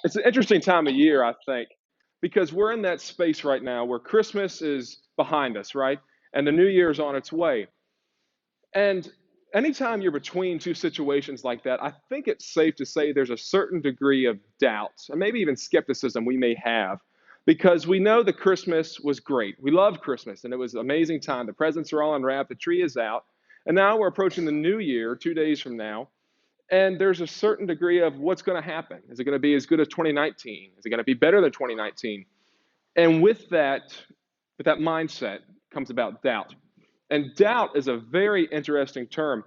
It's an interesting time of year, I think, because we're in that space right now where Christmas is behind us, right? And the new year is on its way. And anytime you're between two situations like that, I think it's safe to say there's a certain degree of doubt and maybe even skepticism we may have because we know that Christmas was great. We loved Christmas and it was an amazing time. The presents are all unwrapped, the tree is out. And now we're approaching the new year 2 days from now. And there's a certain degree of what's going to happen. Is it going to be as good as 2019? Is it going to be better than 2019? And with that mindset comes about doubt. And doubt is a very interesting term.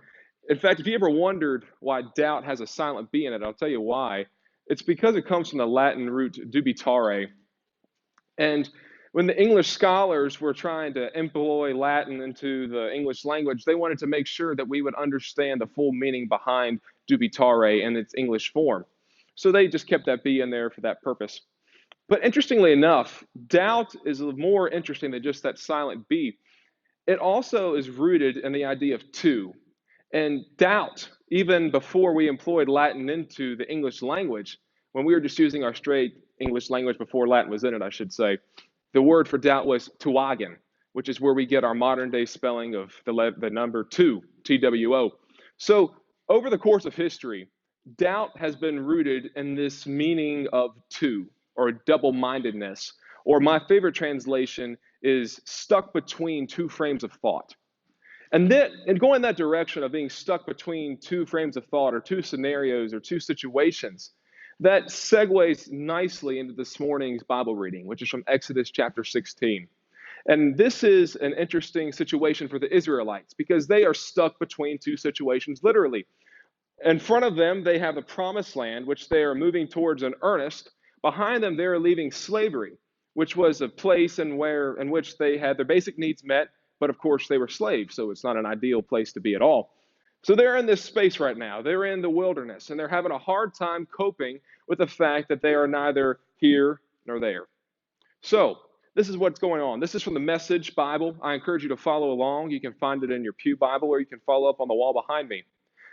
In fact, if you ever wondered why doubt has a silent B in it, I'll tell you why. It's because it comes from the Latin root dubitare. And when the English scholars were trying to employ Latin into the English language, they wanted to make sure that we would understand the full meaning behind dubitare in its English form. So they just kept that B in there for that purpose. But interestingly enough, doubt is more interesting than just that silent B. It also is rooted in the idea of two. And doubt, even before we employed Latin into the English language, when we were just using our straight English language before Latin was in it, I should say, the word for doubt was tuagen, which is where we get our modern day spelling of the number two, TWO. So over the course of history, doubt has been rooted in this meaning of two or double mindedness, or my favorite translation is stuck between two frames of thought. And going that direction of being stuck between two frames of thought or two scenarios or two situations, that segues nicely into this morning's Bible reading, which is from Exodus chapter 16. And this is an interesting situation for the Israelites because they are stuck between two situations, literally. In front of them, they have the promised land, which they are moving towards in earnest. Behind them, they're leaving slavery, which was a place in which they had their basic needs met, but of course they were slaves, so it's not an ideal place to be at all. So they're in this space right now. They're in the wilderness, and they're having a hard time coping with the fact that they are neither here nor there. So this is what's going on. This is from the Message Bible. I encourage you to follow along. You can find it in your pew Bible, or you can follow up on the wall behind me.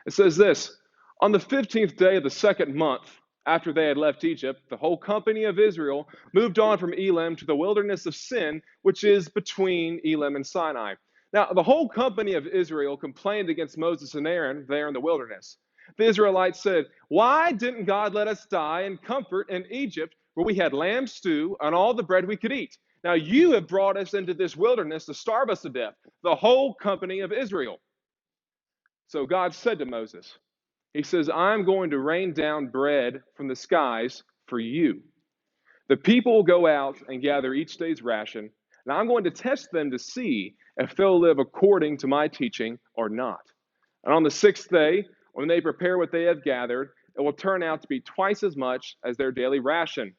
It says this: on the 15th day of the second month, after they had left Egypt, the whole company of Israel moved on from Elim to the wilderness of Sin, which is between Elim and Sinai. Now, the whole company of Israel complained against Moses and Aaron there in the wilderness. The Israelites said, "Why didn't God let us die in comfort in Egypt, where we had lamb stew and all the bread we could eat? Now you have brought us into this wilderness to starve us to death, the whole company of Israel." So God said to Moses, he says, "I'm going to rain down bread from the skies for you. The people will go out and gather each day's ration, and I'm going to test them to see if they'll live according to my teaching or not. And on the sixth day, when they prepare what they have gathered, it will turn out to be twice as much as their daily ration."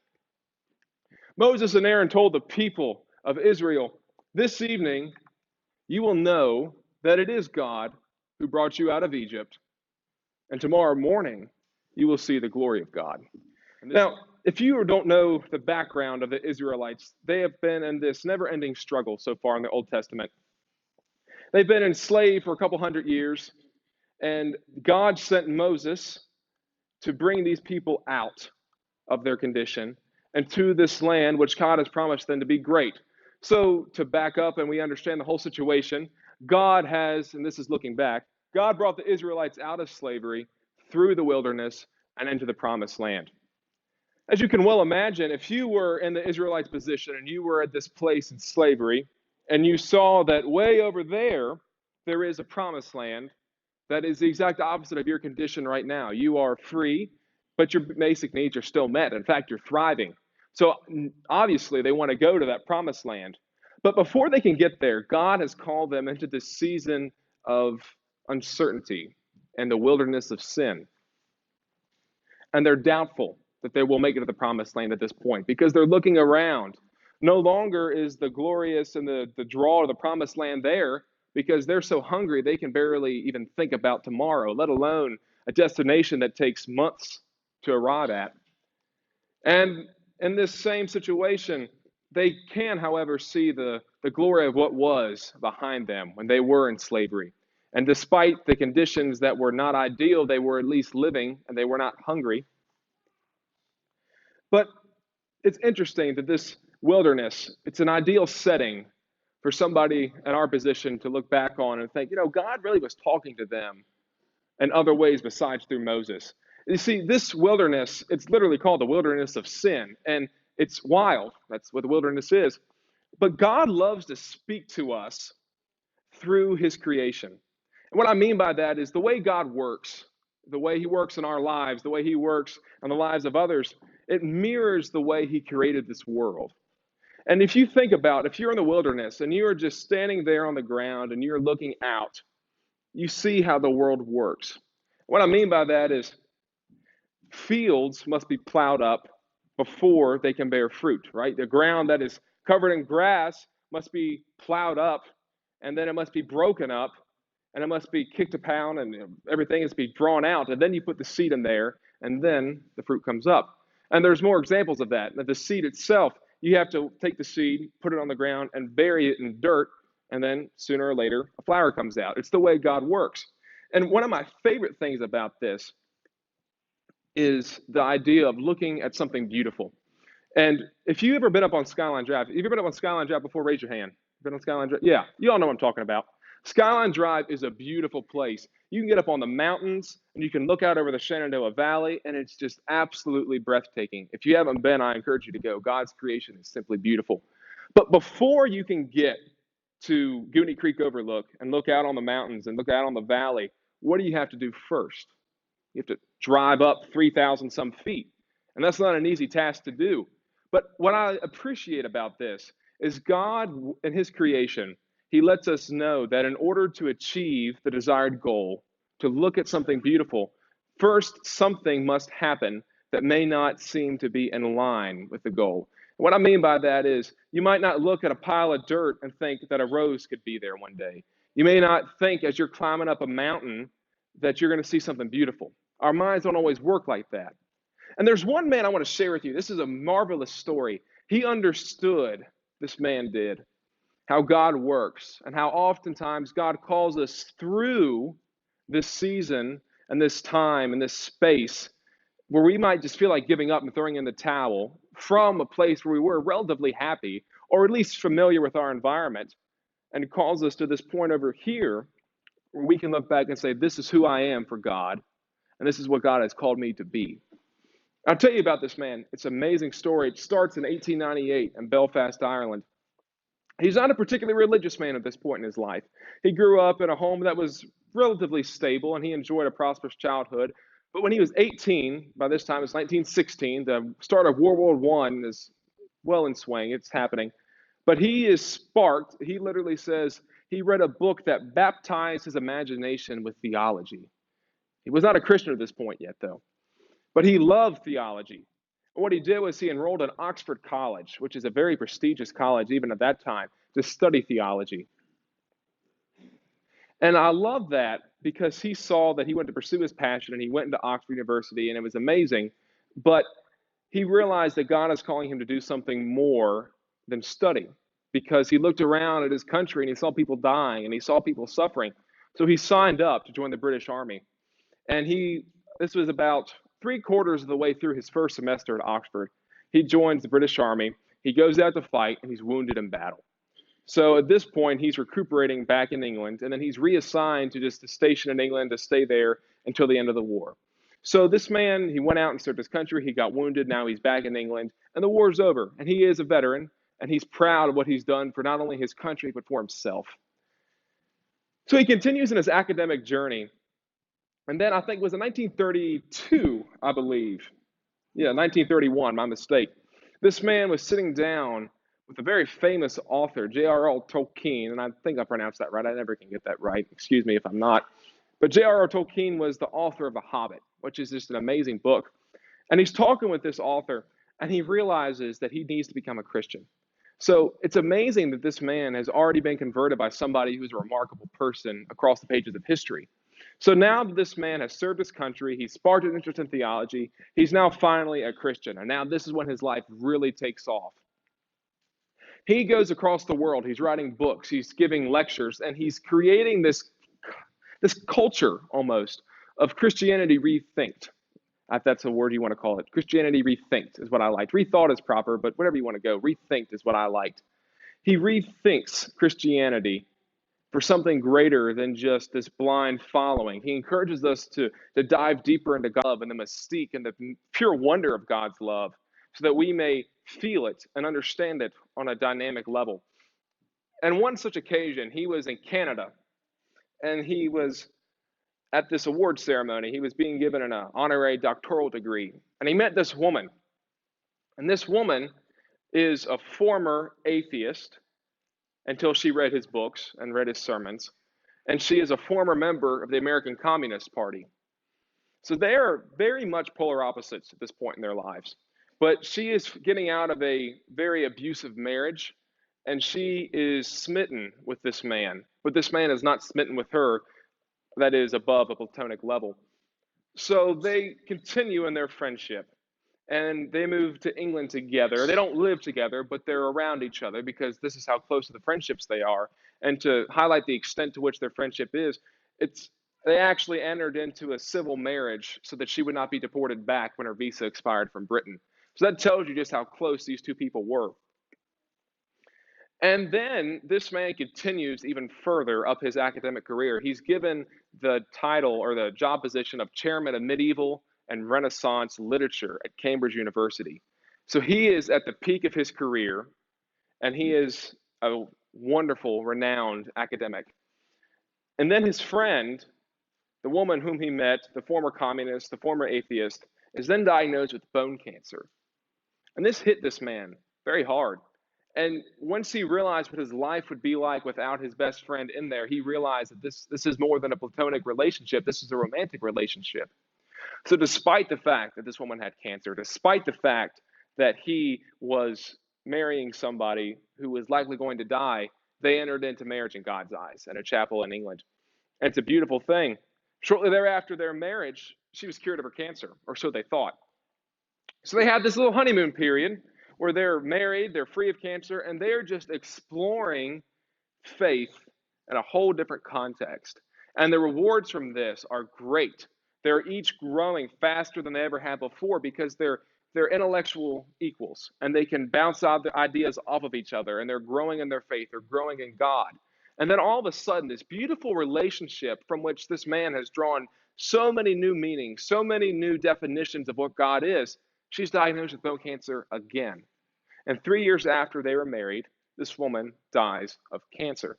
Moses and Aaron told the people of Israel, "This evening you will know that it is God who brought you out of Egypt, and tomorrow morning you will see the glory of God." Now, if you don't know the background of the Israelites, they have been in this never-ending struggle so far in the Old Testament. They've been enslaved for a couple hundred years, and God sent Moses to bring these people out of their condition and to this land which God has promised them to be great. So, to back up and we understand the whole situation, God has, and this is looking back, God brought the Israelites out of slavery through the wilderness and into the promised land. As you can well imagine, if you were in the Israelites' position and you were at this place in slavery, and you saw that way over there is a promised land that is the exact opposite of your condition right now. You are free, but your basic needs are still met. In fact, you're thriving. So obviously, they want to go to that promised land. But before they can get there, God has called them into this season of uncertainty and the wilderness of sin. And they're doubtful that they will make it to the promised land at this point because they're looking around. No longer is the glorious and the draw of the promised land there because they're so hungry they can barely even think about tomorrow, let alone a destination that takes months to arrive at. And in this same situation, they can, however, see the glory of what was behind them when they were in slavery. And despite the conditions that were not ideal, they were at least living and they were not hungry. But it's interesting that this wilderness, it's an ideal setting for somebody in our position to look back on and think, God really was talking to them in other ways besides through Moses. You see, this wilderness, it's literally called the wilderness of sin, and it's wild. That's what the wilderness is. But God loves to speak to us through his creation. And what I mean by that is the way God works, the way he works in our lives, the way he works in the lives of others, it mirrors the way he created this world. And if you think about, if you're in the wilderness and you're just standing there on the ground and you're looking out, you see how the world works. What I mean by that is fields must be plowed up before they can bear fruit, right? The ground that is covered in grass must be plowed up, and then it must be broken up, and it must be kicked a pound, and everything is to be drawn out, and then you put the seed in there, and then the fruit comes up. And there's more examples of that. The seed itself, you have to take the seed, put it on the ground, and bury it in dirt, and then sooner or later, a flower comes out. It's the way God works. And one of my favorite things about this is the idea of looking at something beautiful. And if you've ever been up on Skyline Drive, have you ever been up on Skyline Drive before? Raise your hand. Been on Skyline Drive? Yeah, you all know what I'm talking about. Skyline Drive is a beautiful place. You can get up on the mountains and you can look out over the Shenandoah Valley, and it's just absolutely breathtaking. If you haven't been, I encourage you to go. God's creation is simply beautiful. But before you can get to Goonie Creek Overlook and look out on the mountains and look out on the valley, what do you have to do first? You have to drive up 3,000 some feet. And that's not an easy task to do. But what I appreciate about this is God in his creation, he lets us know that in order to achieve the desired goal, to look at something beautiful, first something must happen that may not seem to be in line with the goal. And what I mean by that is you might not look at a pile of dirt and think that a rose could be there one day. You may not think as you're climbing up a mountain that you're going to see something beautiful. Our minds don't always work like that. And there's one man I want to share with you. This is a marvelous story. He understood, this man did, how God works and how oftentimes God calls us through this season and this time and this space where we might just feel like giving up and throwing in the towel from a place where we were relatively happy or at least familiar with our environment, and calls us to this point over here where we can look back and say, this is who I am for God, and this is what God has called me to be. I'll tell you about this man. It's an amazing story. It starts in 1898 in Belfast, Ireland. He's not a particularly religious man at this point in his life. He grew up in a home that was relatively stable, and he enjoyed a prosperous childhood. But when he was 18, by this time it's 1916, the start of World War I is well in swing. It's happening. But he is sparked. He literally says he read a book that baptized his imagination with theology. He was not a Christian at this point yet, though. But he loved theology. And what he did was he enrolled in Oxford College, which is a very prestigious college even at that time, to study theology. And I love that because he saw that he wanted to pursue his passion, and he went into Oxford University, and it was amazing. But he realized that God is calling him to do something more than study, because he looked around at his country and he saw people dying and he saw people suffering. So he signed up to join the British Army. And this was about 3/4 of the way through his first semester at Oxford. He joins the British Army. He goes out to fight, and he's wounded in battle. So at this point, he's recuperating back in England, and then he's reassigned to just a station in England to stay there until the end of the war. So this man, he went out and served his country. He got wounded. Now he's back in England, and the war's over. And he is a veteran, and he's proud of what he's done for not only his country, but for himself. So he continues in his academic journey. And then I think it was in 1932, I believe. Yeah, 1931, my mistake. This man was sitting down with a very famous author, J.R.R. Tolkien, and I think I pronounced that right. I never can get that right. Excuse me if I'm not. But J.R.R. Tolkien was the author of The Hobbit, which is just an amazing book. And he's talking with this author, and he realizes that he needs to become a Christian. So it's amazing that this man has already been converted by somebody who's a remarkable person across the pages of history. So now that this man has served his country, he's sparked an interest in theology, he's now finally a Christian. And now this is when his life really takes off. He goes across the world, he's writing books, he's giving lectures, and he's creating this culture almost of Christianity rethinked. If that's a word you want to call it. Christianity rethinked is what I liked. Rethought is proper, but whatever you want to go, rethinked is what I liked. He rethinks Christianity for something greater than just this blind following. He encourages us to dive deeper into God's love and the mystique and the pure wonder of God's love so that we may feel it and understand it on a dynamic level. And one such occasion, he was in Canada and he was at this award ceremony. He was being given an honorary doctoral degree. And he met this woman. And this woman is a former atheist until she read his books and read his sermons. And she is a former member of the American Communist Party. So they are very much polar opposites at this point in their lives. But she is getting out of a very abusive marriage, and she is smitten with this man. But this man is not smitten with her, that is above a platonic level. So they continue in their friendship. And they move to England together. They don't live together, but they're around each other because this is how close to the friendships they are. And to highlight the extent to which their friendship is, they actually entered into a civil marriage so that she would not be deported back when her visa expired from Britain. So that tells you just how close these two people were. And then this man continues even further up his academic career. He's given the title or the job position of chairman of medieval and Renaissance literature at Cambridge University. So he is at the peak of his career, and he is a wonderful, renowned academic. And then his friend, the woman whom he met, the former communist, the former atheist, is then diagnosed with bone cancer. And this hit this man very hard. And once he realized what his life would be like without his best friend in there, he realized that this is more than a platonic relationship. This is a romantic relationship. So despite the fact that this woman had cancer, despite the fact that he was marrying somebody who was likely going to die, they entered into marriage in God's eyes in a chapel in England. And it's a beautiful thing. Shortly thereafter their marriage, she was cured of her cancer, or so they thought. So they had this little honeymoon period where they're married, they're free of cancer, and they're just exploring faith in a whole different context. And the rewards from this are great. They're each growing faster than they ever have before because they're intellectual equals and they can bounce out the ideas off of each other and they're growing in their faith, they're growing in God. And then all of a sudden, this beautiful relationship from which this man has drawn so many new meanings, so many new definitions of what God is, she's diagnosed with bone cancer again. And 3 years after they were married, this woman dies of cancer.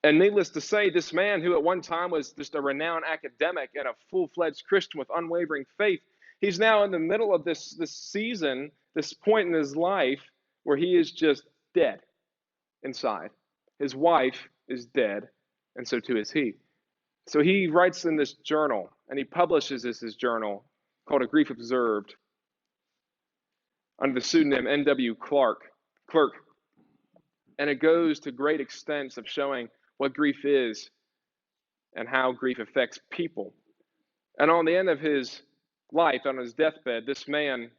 And needless to say, this man, who at one time was just a renowned academic and a full-fledged Christian with unwavering faith, he's now in the middle of this season, this point in his life where he is just dead inside. His wife is dead, and so too is he. So he writes in this journal, and he publishes his journal called A Grief Observed under the pseudonym N.W. Clerk. And it goes to great extents of showing what grief is and how grief affects people. And on the end of his life, on his deathbed, this man,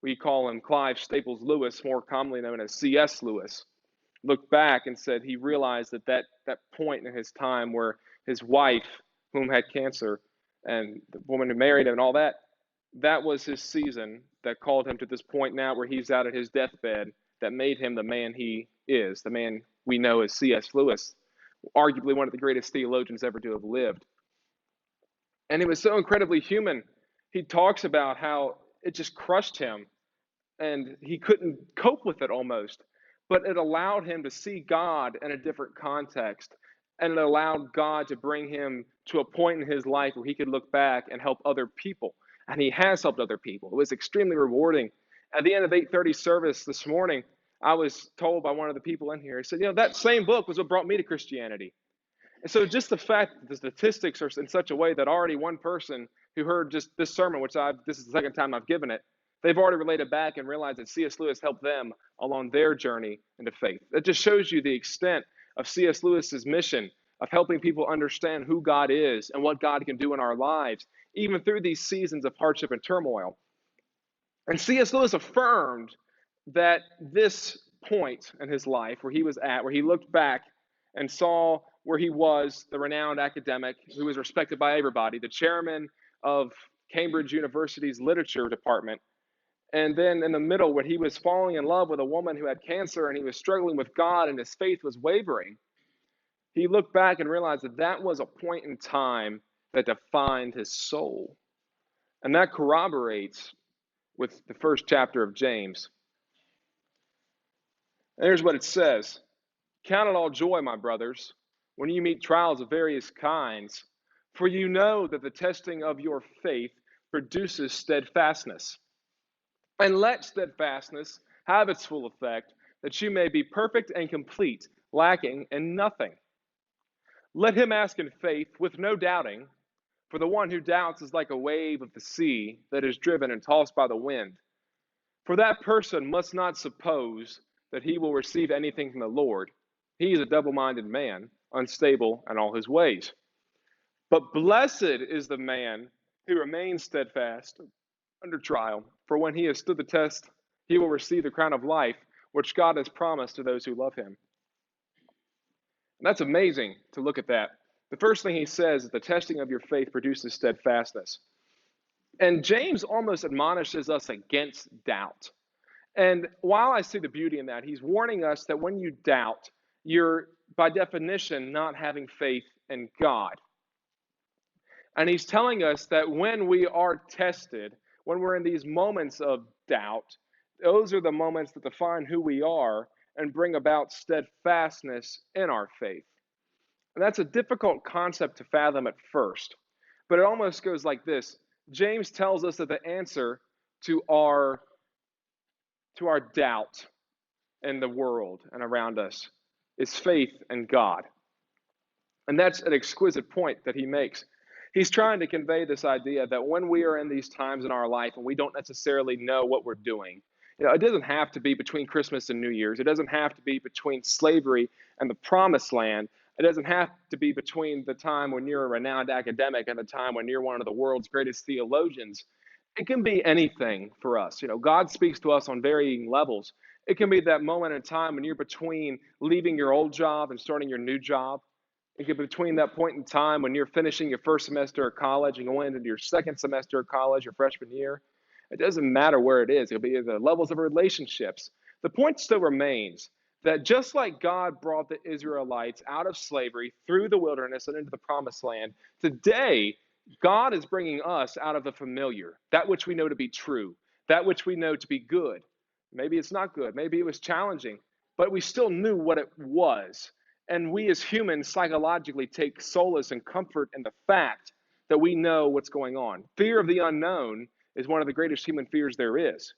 we call him Clive Staples Lewis, more commonly known as C.S. Lewis, looked back and said he realized that point in his time where his wife, whom had cancer, and the woman who married him and all that, that was his season that called him to this point now where he's out at his deathbed that made him the man he is, the man we know as C.S. Lewis, arguably one of the greatest theologians ever to have lived. And it was so incredibly human. He talks about how it just crushed him and he couldn't cope with it almost, but it allowed him to see God in a different context, and it allowed God to bring him to a point in his life where he could look back and help other people. And he has helped other people. It was extremely rewarding. At the end of 8:30 service this morning, I was told by one of the people in here, he said, that same book was what brought me to Christianity. And so just the fact that the statistics are in such a way that already one person who heard just this sermon, this is the second time I've given it, they've already related back and realized that C.S. Lewis helped them along their journey into faith. That just shows you the extent of C.S. Lewis's mission of helping people understand who God is and what God can do in our lives, even through these seasons of hardship and turmoil. And C.S. Lewis affirmed that this point in his life where he was at, where he looked back and saw where he was, the renowned academic who was respected by everybody, the chairman of Cambridge University's literature department. And then in the middle, when he was falling in love with a woman who had cancer and he was struggling with God and his faith was wavering, he looked back and realized that that was a point in time that defined his soul. And that corroborates with the first chapter of James. And here's what it says: Count it all joy, my brothers, when you meet trials of various kinds, for you know that the testing of your faith produces steadfastness. And let steadfastness have its full effect, that you may be perfect and complete, lacking in nothing. Let him ask in faith with no doubting, for the one who doubts is like a wave of the sea that is driven and tossed by the wind. For that person must not suppose that he will receive anything from the Lord. He is a double-minded man, unstable in all his ways. But blessed is the man who remains steadfast under trial, for when he has stood the test, he will receive the crown of life, which God has promised to those who love him. And that's amazing to look at that. The first thing he says is the testing of your faith produces steadfastness. And James almost admonishes us against doubt. And while I see the beauty in that, he's warning us that when you doubt, you're by definition not having faith in God. And he's telling us that when we are tested, when we're in these moments of doubt, those are the moments that define who we are and bring about steadfastness in our faith. And that's a difficult concept to fathom at first, but it almost goes like this. James tells us that the answer to our doubt in the world and around us is faith in God. And that's an exquisite point that he makes. He's trying to convey this idea that when we are in these times in our life and we don't necessarily know what we're doing, it doesn't have to be between Christmas and New Year's. It doesn't have to be between slavery and the promised land. It doesn't have to be between the time when you're a renowned academic and the time when you're one of the world's greatest theologians. It can be anything for us. God speaks to us on varying levels. It can be that moment in time when you're between leaving your old job and starting your new job. It could be between that point in time when you're finishing your first semester of college and going into your second semester of college, your freshman year. It doesn't matter where it is. It'll be the levels of relationships. The point still remains that just like God brought the Israelites out of slavery through the wilderness and into the promised land, today God is bringing us out of the familiar, that which we know to be true, that which we know to be good. Maybe it's not good. Maybe it was challenging, but we still knew what it was. And we as humans psychologically take solace and comfort in the fact that we know what's going on. Fear of the unknown is one of the greatest human fears there is.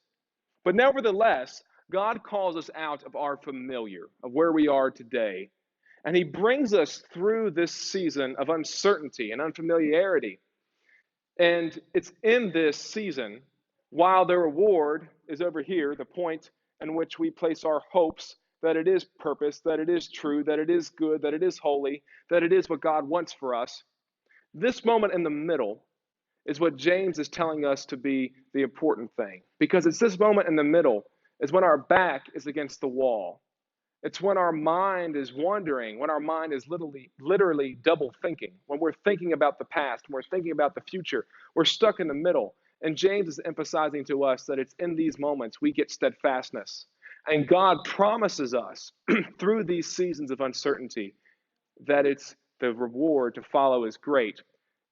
But nevertheless, God calls us out of our familiar, of where we are today. And he brings us through this season of uncertainty and unfamiliarity. And it's in this season, while the reward is over here, the point in which we place our hopes that it is purpose, that it is true, that it is good, that it is holy, that it is what God wants for us. This moment in the middle is what James is telling us to be the important thing. Because it's this moment in the middle is when our back is against the wall. It's when our mind is wandering, when our mind is literally double thinking, when we're thinking about the past, when we're thinking about the future, we're stuck in the middle. And James is emphasizing to us that it's in these moments we get steadfastness. And God promises us through these seasons of uncertainty that it's the reward to follow is great.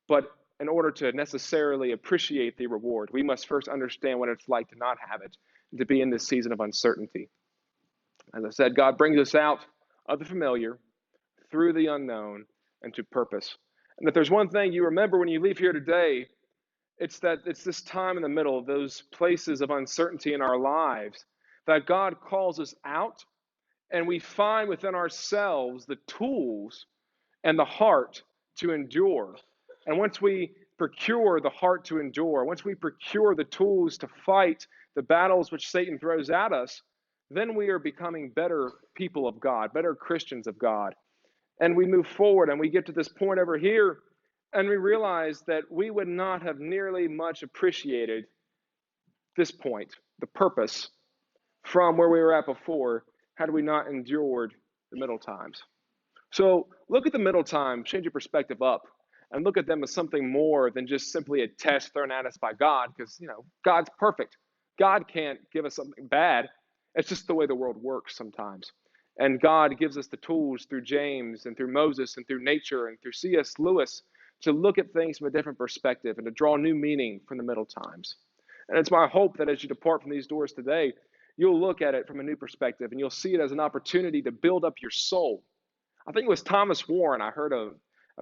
But in order to necessarily appreciate the reward, we must first understand what it's like to not have it, and to be in this season of uncertainty. As I said, God brings us out of the familiar, through the unknown, and to purpose. And if there's one thing you remember when you leave here today, it's that it's this time in the middle, those places of uncertainty in our lives, that God calls us out, and we find within ourselves the tools and the heart to endure. And once we procure the heart to endure, once we procure the tools to fight the battles which Satan throws at us, then we are becoming better people of God, better Christians of God. And we move forward and we get to this point over here and we realize that we would not have nearly much appreciated this point, the purpose, from where we were at before, had we not endured the middle times. So look at the middle time, change your perspective up, and look at them as something more than just simply a test thrown at us by God, because, God's perfect. God can't give us something bad. It's just the way the world works sometimes. And God gives us the tools through James and through Moses and through nature and through C.S. Lewis to look at things from a different perspective and to draw new meaning from the middle times. And it's my hope that as you depart from these doors today, you'll look at it from a new perspective and you'll see it as an opportunity to build up your soul. I think it was Thomas Warren. I heard a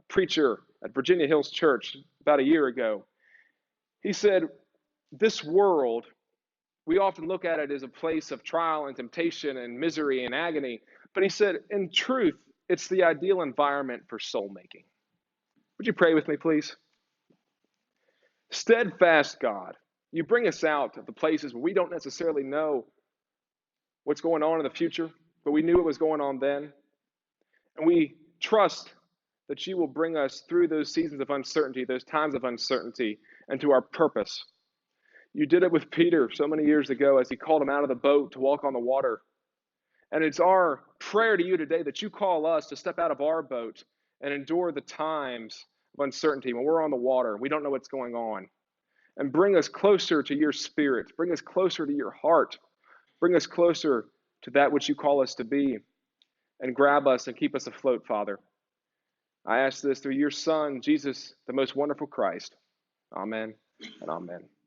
preacher at Virginia Hills Church about a year ago. He said, this world, we often look at it as a place of trial and temptation and misery and agony. But he said, in truth, it's the ideal environment for soul making. Would you pray with me, please? Steadfast God, you bring us out of the places where we don't necessarily know what's going on in the future, but we knew what was going on then. And we trust that you will bring us through those seasons of uncertainty, those times of uncertainty, and to our purpose. You did it with Peter so many years ago as he called him out of the boat to walk on the water. And it's our prayer to you today that you call us to step out of our boat and endure the times of uncertainty when we're on the water. We don't know what's going on. And bring us closer to your spirit. Bring us closer to your heart. Bring us closer to that which you call us to be. And grab us and keep us afloat, Father. I ask this through your Son, Jesus, the most wonderful Christ. Amen and amen.